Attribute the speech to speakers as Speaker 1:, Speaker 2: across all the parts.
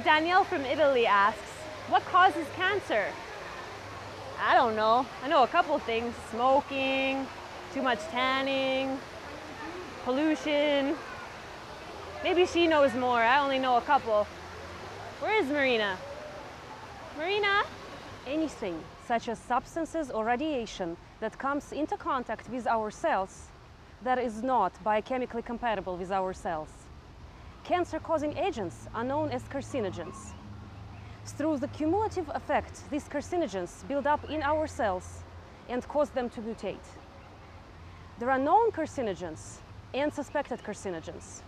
Speaker 1: Danielle from Italy asks, what causes cancer? I don't know. I know a couple of things. Smoking, too much tanning, pollution. Maybe she knows more. I only know a couple. Where is Marina? Marina? Anything, such as substances or radiation, that comes into contact with our cells that is not biochemically compatible with our cells. Cancer-causing agents are known as carcinogens. Through the cumulative effect, these carcinogens build up in our cells and cause them to mutate. There are known carcinogens and suspected carcinogens.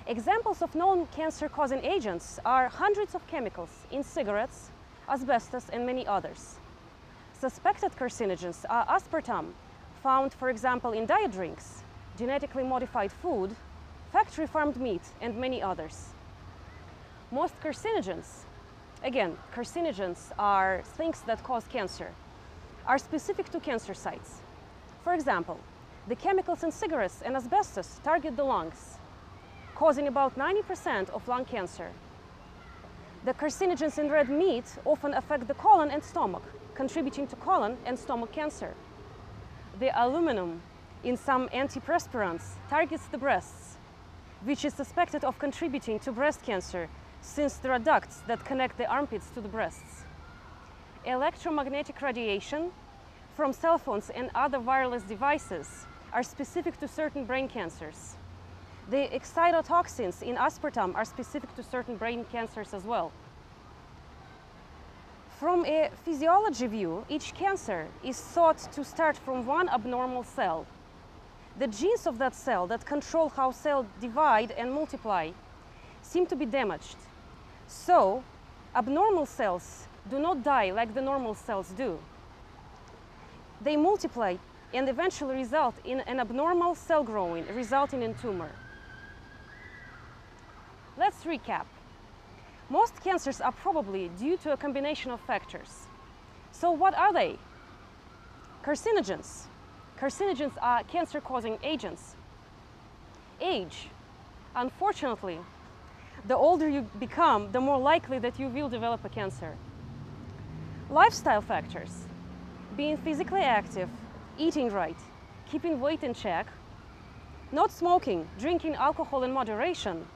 Speaker 1: Examples of known cancer-causing agents are hundreds of chemicals in cigarettes, asbestos, and many others. Suspected carcinogens are aspartame, found, for example, in diet drinks, genetically modified food, factory-farmed meat, and many others. Most carcinogens, again, carcinogens are things that cause cancer, are specific to cancer sites. For example, the chemicals in cigarettes and asbestos target the lungs, causing about 90% of lung cancer. The carcinogens in red meat often affect the colon and stomach, contributing to colon and stomach cancer. The aluminum in some antiperspirants targets the breasts, which is suspected of contributing to breast cancer, since there are ducts that connect the armpits to the breasts. Electromagnetic radiation from cell phones and other wireless devices are specific to certain brain cancers. The excitotoxins in aspartame are specific to certain brain cancers as well. From a physiology view, each cancer is thought to start from one abnormal cell. The genes of that cell that control how cells divide and multiply seem to be damaged. So, abnormal cells do not die like the normal cells do. They multiply and eventually result in an abnormal cell growing, resulting in tumor. Let's recap. Most cancers are probably due to a combination of factors. So what are they? Carcinogens. Carcinogens are cancer-causing agents. Age. Unfortunately, the older you become, the more likely that you will develop a cancer. Lifestyle factors. Being physically active, eating right, keeping weight in check, not smoking, drinking alcohol in moderation,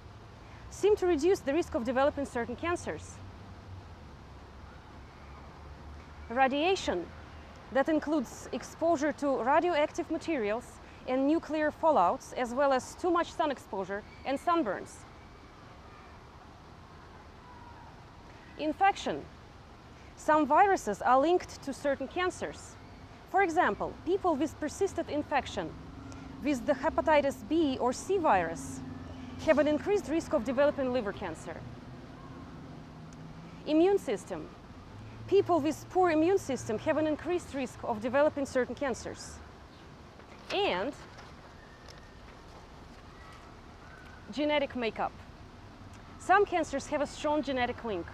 Speaker 1: seem to reduce the risk of developing certain cancers. Radiation, that includes exposure to radioactive materials and nuclear fallouts, as well as too much sun exposure and sunburns. Infection. Some viruses are linked to certain cancers. For example, people with persistent infection with the hepatitis B or C virus have an increased risk of developing liver cancer. Immune system. People with poor immune system have an increased risk of developing certain cancers. And genetic makeup. Some cancers have a strong genetic link.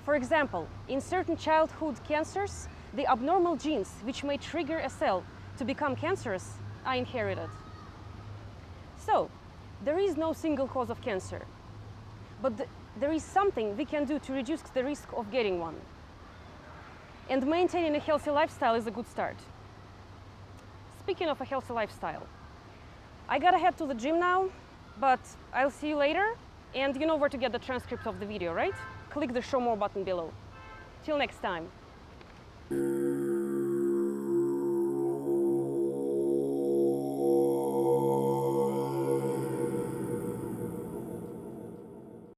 Speaker 1: For example, in certain childhood cancers, the abnormal genes which may trigger a cell to become cancerous are inherited. So, there is no single cause of cancer, but there is something we can do to reduce the risk of getting one. And maintaining a healthy lifestyle is a good start. Speaking of a healthy lifestyle, I gotta head to the gym now, but I'll see you later, and you know where to get the transcript of the video, right? Click the show more button below. Till next time.